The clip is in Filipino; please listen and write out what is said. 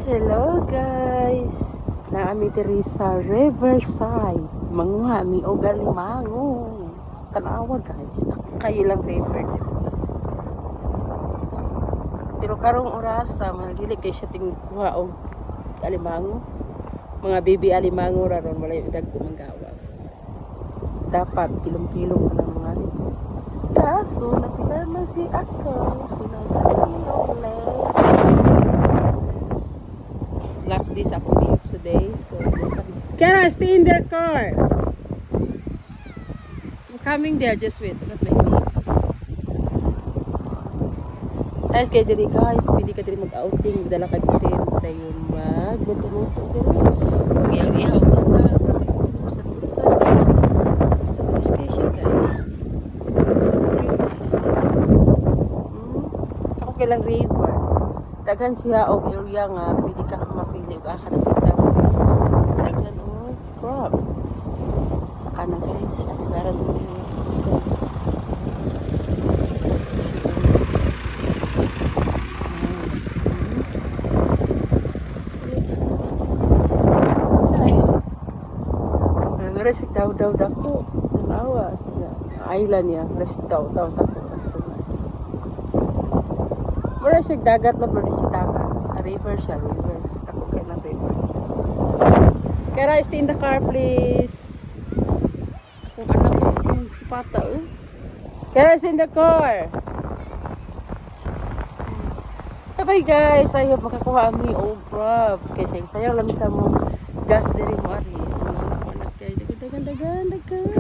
Hello guys! Naami diri sa Riverside. Manguha mi og alimango. Tanawa guys, kayo lang river dito. Pero karong orasa dili kay siya tingkuha og alimango. Mga baby alimango ra ron wala yung dagko manggawas. Dapat kilom-kilom na mga nito. Kaso napilama si ako. Sunagani ulit. Last day sa akong day today, so just Kara, stay in their car. I'm coming there, just wait. Look at my feet. Guys, kaya diri guys, pwede ka diri mag-outing, magdala ka diri, tayo mag-luto-luto diri. Mag-ihaw-ihaw, basta. Busa-busa. So, nice kayo siya guys. Very nice. Ako kailang river. Daghan siya o area nga, pwede ka mapili o kakanapitan. Daghan o crop. Baka na guys, sigara doon yung resik daw ko. Tanawa. Island ya. Resik daw tako. Basta na. Mura siya dagat na pero siya dagat. A river siya, river. Ako kaya na river. Kara, stay in the car please. Akong anak ko, yung sipata oh. Kara, stay in the car. Bye guys, ayaw makakuha kami crab. Kasi sayang lang sa mo gas diri mo ari. Mga anak-anak guys. Dagan.